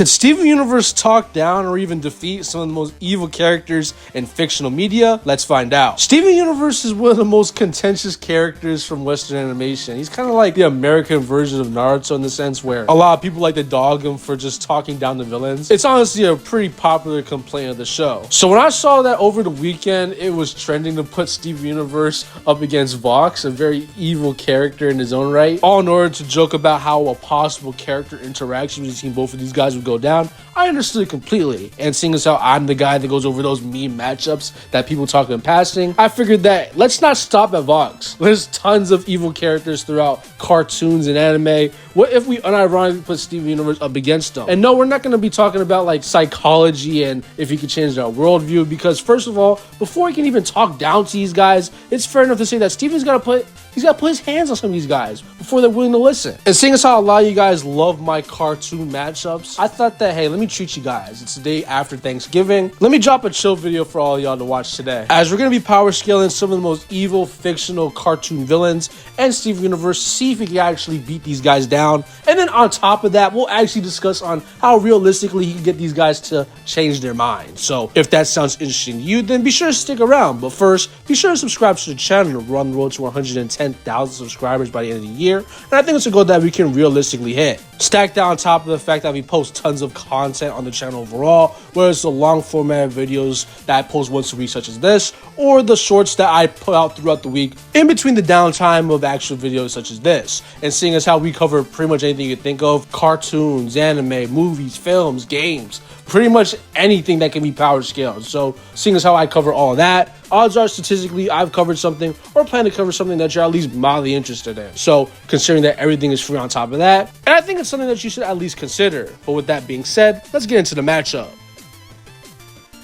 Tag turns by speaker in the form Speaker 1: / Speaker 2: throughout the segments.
Speaker 1: Could Steven Universe talk down or even defeat some of the most evil characters in fictional media? Let's find out. Steven Universe is one of the most contentious characters from Western animation. He's kind of like the American version of Naruto in the sense where a lot of people like to dog him for just talking down the villains. It's honestly a pretty popular complaint of the show. So when I saw that over the weekend, it was trending to put Steven Universe up against Vox, a very evil character in his own right, all in order to joke about how a possible character interaction between both of these guys would go down, I understood it completely. And seeing as how I'm the guy that goes over those meme matchups that people talk in passing, I figured that let's not stop at Vox. There's tons of evil characters throughout cartoons and anime. What if we unironically put Steven Universe up against them? And no, we're not going to be talking about like psychology and if he could change their worldview, because first of all, before he can even talk down to these guys, it's fair enough to say that Steven's got to put his hands on some of these guys before they're willing to listen. And seeing as how a lot of you guys love my cartoon matchups, I thought that, hey, let me treat you guys. It's the day after Thanksgiving. Let me drop a chill video for all y'all to watch today, as we're going to be power scaling some of the most evil fictional cartoon villains and Steven Universe, see if we can actually beat these guys down. And then on top of that, we'll actually discuss on how realistically he can get these guys to change their minds. So if that sounds interesting to you, then be sure to stick around. But first, be sure to subscribe to the channel. We're on the road to 110,000 subscribers by the end of the year, and I think it's a goal that we can realistically hit. Stacked down on top of the fact that we post tons of content on the channel overall, whether it's the long format videos that I post once a week such as this, or the shorts that I put out throughout the week in between the downtime of actual videos such as this. And seeing as how we cover pretty much anything you think of, cartoons, anime, movies, films, games, pretty much anything that can be power scaled. So seeing as how I cover all of that, odds are statistically I've covered something or plan to cover something that you're at least mildly interested in. So considering that everything is free on top of that, and I think it's something that you should at least consider. But with that being said, let's get into the matchup.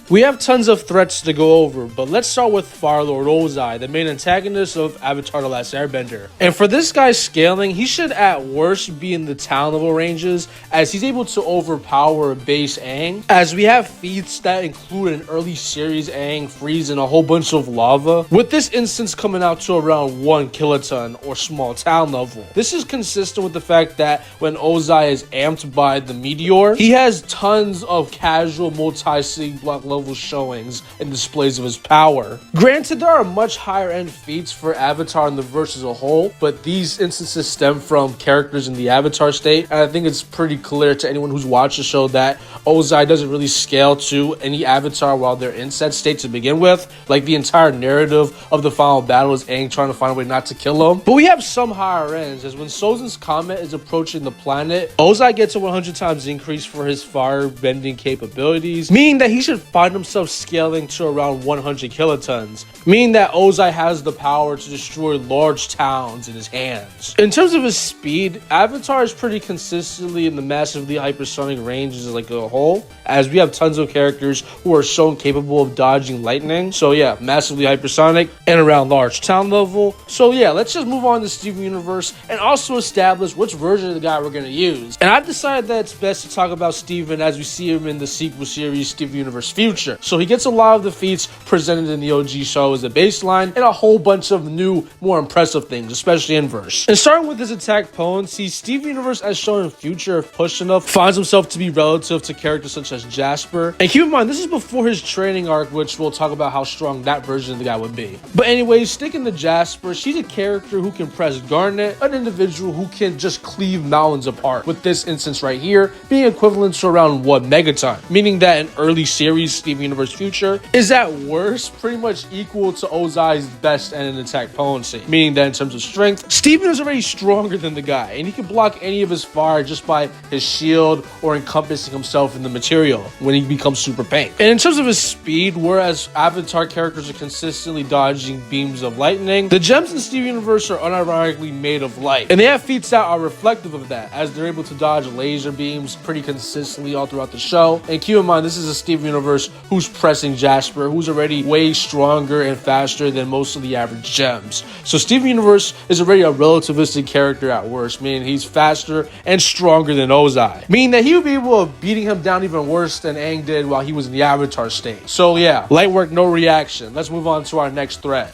Speaker 1: We have tons of threats to go over, but let's start with Lord Ozai, the main antagonist of Avatar: The Last Airbender. And for this guy's scaling, he should at worst be in the talent level ranges, as he's able to overpower a base Aang, as we have feats that include an early series Aang freeze and a whole bunch of lava, with this instance coming out to around 1 kiloton or small talent level. This is consistent with the fact that when Ozai is amped by the meteor, he has tons of casual multi-sig block level showings and displays of his power. Granted, there are much higher end feats for Avatar in the verse as a whole, but these instances stem from characters in the Avatar state, and I think it's pretty clear to anyone who's watched the show that Ozai doesn't really scale to any Avatar while they're in said state to begin with. Like, the entire narrative of the final battle is Aang trying to find a way not to kill him. But we have some higher ends, as when Sozin's comet is approaching the planet, Ozai gets a 100 times increase for his fire bending capabilities, meaning that he should find himself scaling to around 100 kilotons, meaning that Ozai has the power to destroy large towns in his hands. In terms of his speed, Avatar is pretty consistently in the massively hypersonic ranges like a whole, as we have tons of characters who are shown capable of dodging lightning. So yeah, massively hypersonic and around large town level. So yeah, let's just move on to Steven Universe and also establish which version of the guy we're going to use. And I've decided that it's best to talk about Steven as we see him in the sequel series Steven Universe Future. So he gets a lot of the feats presented in the OG show as a baseline, and a whole bunch of new, more impressive things, especially in verse. And starting with his attack potency, Steven Universe, as shown in Future, if pushed enough, finds himself to be relative to characters such as Jasper. And keep in mind, this is before his training arc, which we'll talk about how strong that version of the guy would be. But anyways, sticking to Jasper, she's a character who can press Garnet, an individual who can just cleave mountains apart, with this instance right here being equivalent to around 1 megaton, meaning that in early series Steven Universe Future is at worst pretty much equal to Ozai's best end in attack potency, meaning that in terms of strength, Steven is already stronger than the guy, and he can block any of his fire just by his shield or encompassing himself in the material when he becomes super pain. And in terms of his speed, whereas Avatar characters are consistently dodging beams of lightning, the gems in Steven Universe are unironically made of light, and they have feats that are reflective of that, as they're able to dodge laser beams pretty consistently all throughout the show. And keep in mind, this is a Steven Universe who's pressing Jasper, who's already way stronger and faster than most of the average gems. So Steven Universe is already a relativistic character at worst, meaning he's faster and stronger than Ozai, meaning that he would be able to beating him down even worse than Aang did while he was in the Avatar state. So yeah, light work, no reaction. Let's move on to our next threat.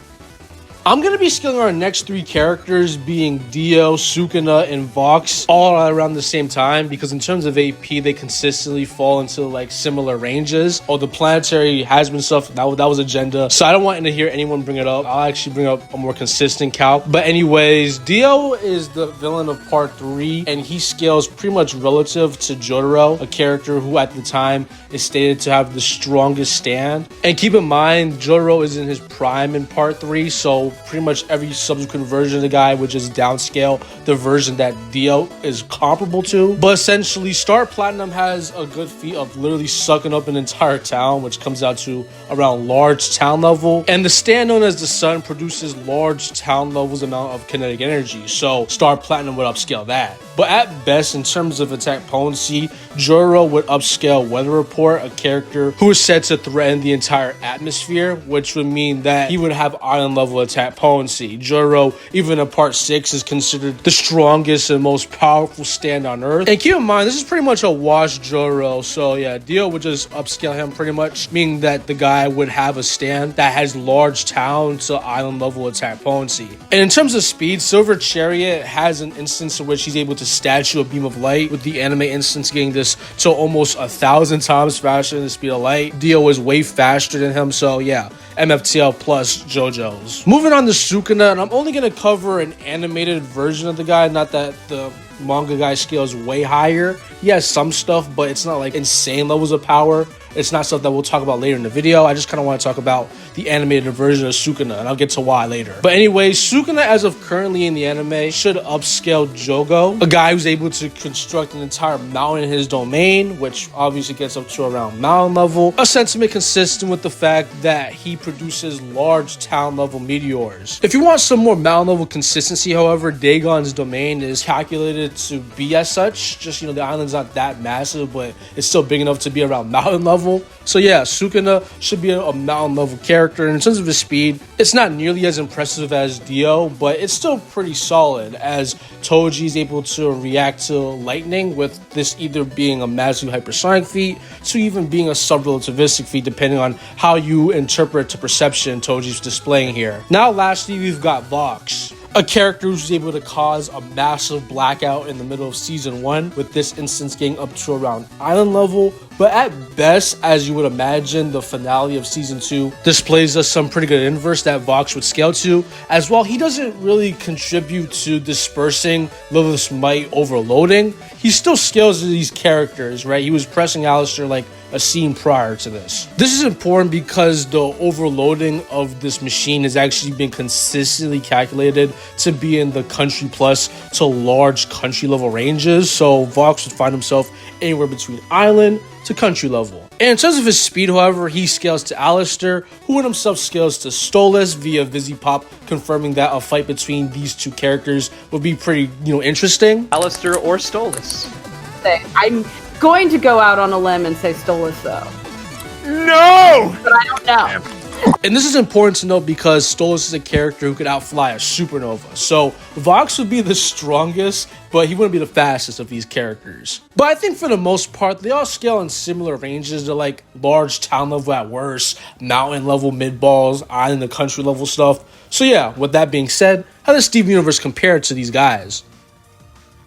Speaker 1: I'm going to be scaling our next 3 characters being Dio, Sukuna, and Vox all around the same time because in terms of AP, they consistently fall into like similar ranges. Oh, the planetary has been stuff, that was agenda. So I don't want to hear anyone bring it up. I'll actually bring up a more consistent calc. But anyways, Dio is the villain of part 3 and he scales pretty much relative to Jotaro, a character who at the time is stated to have the strongest stand. And keep in mind, Jotaro is in his prime in part 3, so pretty much every subsequent version of the guy would just downscale the version that Dio is comparable to. But essentially, Star Platinum has a good feat of literally sucking up an entire town, which comes out to around large town level. And the stand known as the Sun produces large town levels amount of kinetic energy, so Star Platinum would upscale that. But at best, in terms of attack potency, Jotaro would upscale Weather Report, a character who is said to threaten the entire atmosphere, which would mean that he would have island level attack potency. Jotaro, even in part 6, is considered the strongest and most powerful stand on Earth. And keep in mind, this is pretty much a wash Jotaro, so yeah, Dio would just upscale him pretty much, meaning that the guy would have a stand that has large town to island level attack potency. And in terms of speed, Silver Chariot has an instance in which he's able to statue a beam of light, with the anime instance getting this to almost 1,000 times faster than the speed of light. Dio is way faster than him, so yeah, MFTL plus JoJo's. Moving on to Sukuna, and I'm only going to cover an animated version of the guy, not that the manga guy scales way higher. He has some stuff, but it's not like insane levels of power. It's not stuff that we'll talk about later in the video. I just kind of want to talk about the animated version of Sukuna, and I'll get to why later. But anyways, Sukuna, as of currently in the anime, should upscale Jogo, a guy who's able to construct an entire mountain in his domain, which obviously gets up to around mountain level. A sentiment consistent with the fact that he produces large town level meteors. If you want some more mountain level consistency, however, Dagon's domain is calculated to be as such. Just, the island's not that massive, but it's still big enough to be around mountain level. So yeah, Sukuna should be a mountain level character. And in terms of his speed, it's not nearly as impressive as Dio, but it's still pretty solid, as Toji is able to react to lightning, with this either being a massive hypersonic feat to even being a sub-relativistic feat, depending on how you interpret the perception Toji's displaying here. Now lastly, we've got Vox, a character who's able to cause a massive blackout in the middle of season 1, with this instance getting up to around island level. But at best, as you would imagine, the finale of season 2 displays us some pretty good inverse that Vox would scale to, as well. He doesn't really contribute to dispersing Lilith's might overloading. He still scales to these characters, right? He was pressing Alistair like a scene prior to this. This is important because the overloading of this machine has actually been consistently calculated to be in the country plus to large country level ranges, so Vox would find himself anywhere between island to country level. And in terms of his speed, however, he scales to Alistair, who in himself scales to Stolas via Vizipop, confirming that a fight between these two characters would be pretty, interesting.
Speaker 2: Alistair or Stolas?
Speaker 3: I'm going to go out on a limb and say Stolas, though.
Speaker 2: No!
Speaker 3: But I don't know.
Speaker 1: And this is important to note because Stolas is a character who could outfly a supernova. So Vox would be the strongest, but he wouldn't be the fastest of these characters. But I think for the most part, they all scale in similar ranges. They're like large town level at worst, mountain level mid-balls, island and country level stuff. So yeah, with that being said, how does Steven Universe compare to these guys?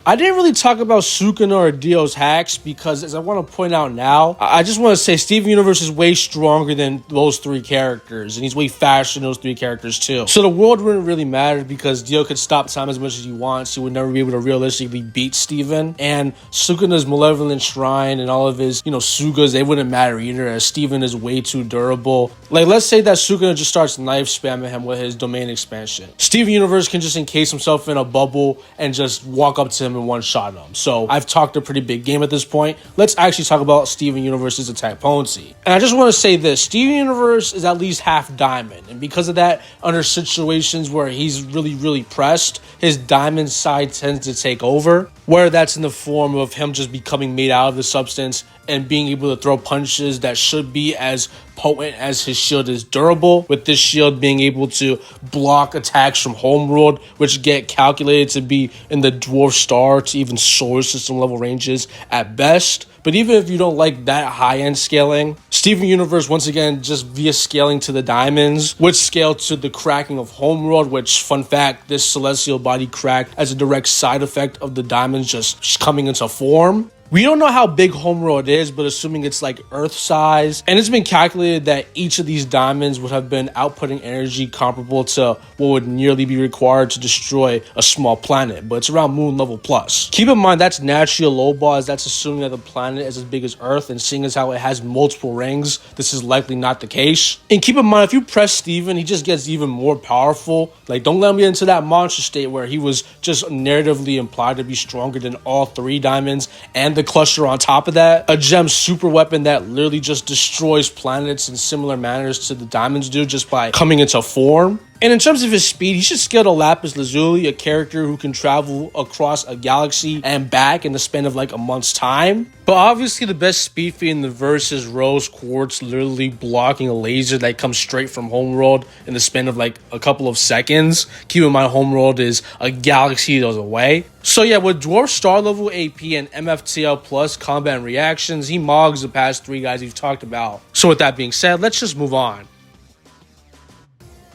Speaker 1: I didn't really talk about Sukuna or Dio's hacks because, as I want to point out now, I just want to say Steven Universe is way stronger than those 3 characters, and he's way faster than those 3 characters too. So the world wouldn't really matter because Dio could stop time as much as he wants. He would never be able to realistically beat Steven. And Sukuna's Malevolent Shrine and all of his, Sugas, they wouldn't matter either, as Steven is way too durable. Like, let's say that Sukuna just starts knife spamming him with his domain expansion. Steven Universe can just encase himself in a bubble and just walk up to him and one-shot him. So I've talked a pretty big game at this point. Let's actually talk about Steven Universe's attack potency. And I just want to say this, Steven Universe is at least half diamond, and because of that, under situations where he's really pressed, his diamond side tends to take over, whether that's in the form of him just becoming made out of the substance and being able to throw punches that should be as potent as his shield is durable, with this shield being able to block attacks from homeworld, which get calculated to be in the dwarf star to even solar system level ranges at best. But even if you don't like that high-end scaling, Steven Universe, once again, just via scaling to the diamonds, which scale to the cracking of homeworld, which, fun fact, this celestial body cracked as a direct side effect of the diamonds just coming into form. We don't know how big homeworld is, but assuming it's like Earth size, and it's been calculated that each of these diamonds would have been outputting energy comparable to what would nearly be required to destroy a small planet, but it's around moon level plus. Keep in mind that's naturally a low bar, as that's assuming that the planet is as big as Earth, and seeing as how it has multiple rings, this is likely not the case. And keep in mind, if you press Steven, he just gets even more powerful. Like, don't let him get into that monster state where he was just narratively implied to be stronger than all 3 diamonds and the cluster on top of that. A gem super weapon that literally just destroys planets in similar manners to the diamonds do just by coming into form. And in terms of his speed, he should scale to Lapis Lazuli, a character who can travel across a galaxy and back in the span of like a month's time. But obviously the best speed feat in the verse is Rose Quartz literally blocking a laser that comes straight from Homeworld in the span of like a couple of seconds. Keep in mind, Homeworld is a galaxy away. So yeah, with Dwarf Star level AP and MFTL plus combat and reactions, he mogs the past 3 guys we've talked about. So with that being said, let's just move on.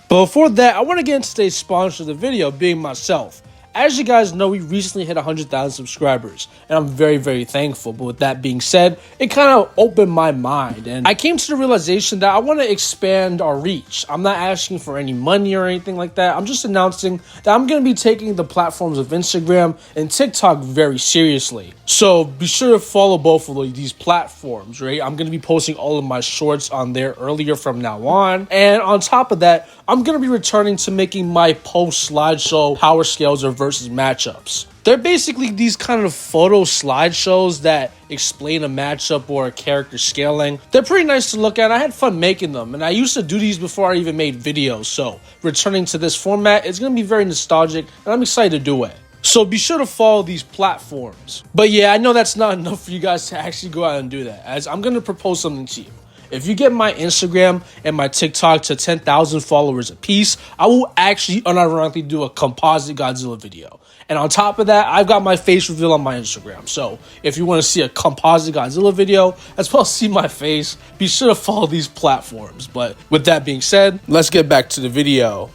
Speaker 1: But before that, I want to get into today's sponsor of the video, being myself. As you guys know, we recently hit 100,000 subscribers, and I'm very, very thankful. But with that being said, it kind of opened my mind, and I came to the realization that I want to expand our reach. I'm not asking for any money or anything like that. I'm just announcing that I'm going to be taking the platforms of Instagram and TikTok very seriously. So be sure to follow both of these platforms, right? I'm going to be posting all of my shorts on there earlier from now on. And on top of that, I'm going to be returning to making my post slideshow power scales or versus matchups. They're basically these kind of photo slideshows that explain a matchup or a character scaling. They're pretty nice to look at. I had fun making them, and I used to do these before I even made videos. So returning to this format is going to be very nostalgic, and I'm excited to do it. So be sure to follow these platforms. But yeah, I know that's not enough for you guys to actually go out and do that, as I'm going to propose something to you. If you get my Instagram and my TikTok to 10,000 followers apiece, I will actually unironically do a composite Godzilla video. And on top of that, I've got my face reveal on my Instagram. So if you want to see a composite Godzilla video, as well as see my face, be sure to follow these platforms. But with that being said, let's get back to the video.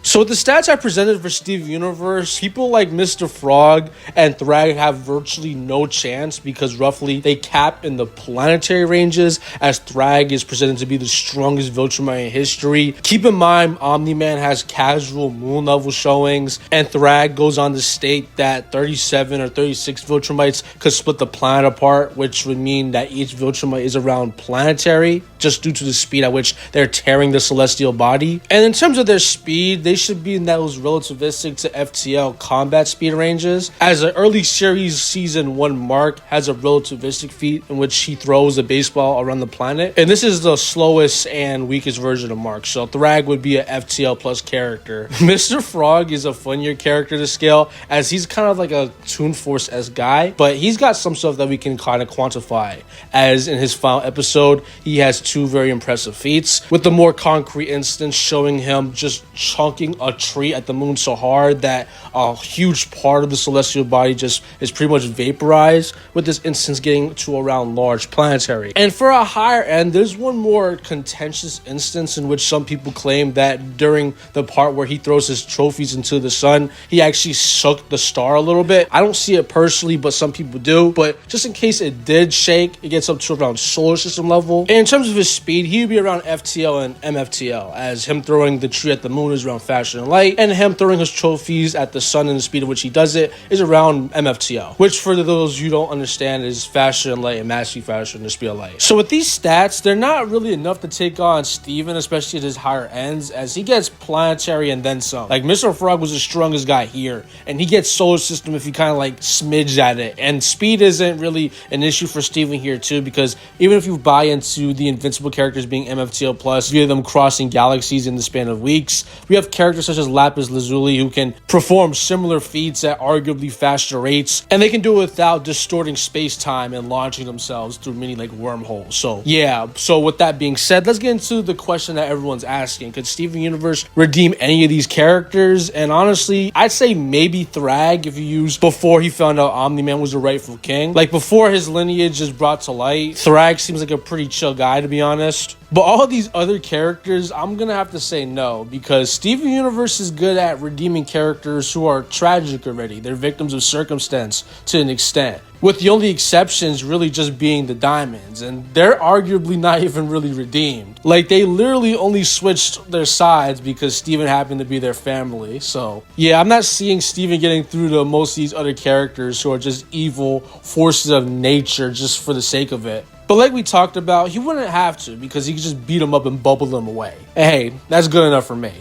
Speaker 1: So with the stats I presented for Steven Universe, people like Mr. Thragg and Thragg have virtually no chance because roughly they cap in the planetary ranges, as Thragg is presented to be the strongest Viltrumite in history. Keep in mind, Omni-Man has casual moon level showings, and Thragg goes on to state that 37 or 36 Viltrumites could split the planet apart, which would mean that each Viltrumite is around planetary, just due to the speed at which they're tearing the celestial body. And in terms of their speed, they should be in those relativistic to FTL combat speed ranges, as an early series season 1 Mark has a relativistic feat in which he throws a baseball around the planet, and this is the slowest and weakest version of Mark, so Thragg would be a FTL plus character. Mr. Frog is a funnier character to scale, as he's kind of like a Toon Force-esque guy, but he's got some stuff that we can kind of quantify, as in his final episode he has 2 very impressive feats, with the more concrete instance showing him just chunking a tree at the moon so hard that a huge part of the celestial body just is pretty much vaporized, with this instance getting to around large planetary. And for a higher end, there's one more contentious instance in which some people claim that during the part where he throws his trophies into the sun, he actually shook the star a little bit. I don't see it personally, but some people do. But just in case it did shake, it gets up to around solar system level. And in terms of his speed, he would be around FTL and MFTL, as him throwing the tree at the moon is around Fashion and Light, and him throwing his trophies at the sun and the speed at which he does it is around MFTL, which for those you don't understand is Fashion and Light and Mastery Fashion and the speed of light. So with these stats, they're not really enough to take on Steven, especially at his higher ends, as he gets planetary and then some. Like Mr. Frog was the strongest guy here, and he gets solar system if you kind of like smidge at it, and speed isn't really an issue for Steven here too, because even if you buy into the invincible characters being MFTL plus via them crossing galaxies in the span of weeks, we have characters characters such as Lapis Lazuli who can perform similar feats at arguably faster rates, and they can do it without distorting space-time and launching themselves through many like wormholes. So yeah, so with that being said, let's get into the question that everyone's asking. Could Steven Universe redeem any of these characters? And honestly, I'd say maybe Thragg if you use before he found out Omni-Man was the rightful king. Like before his lineage is brought to light, Thragg seems like a pretty chill guy, to be honest. But all of these other characters, I'm gonna have to say no, because Steven Universe is good at redeeming characters who are tragic already. They're victims of circumstance to an extent, with the only exceptions really just being the diamonds, and they're arguably not even really redeemed. Like, they literally only switched their sides because Steven happened to be their family. So yeah, I'm not seeing Steven getting through to most of these other characters who are just evil forces of nature just for the sake of it. But like we talked about, he wouldn't have to, because he could just beat them up and bubble them away. And hey, that's good enough for me.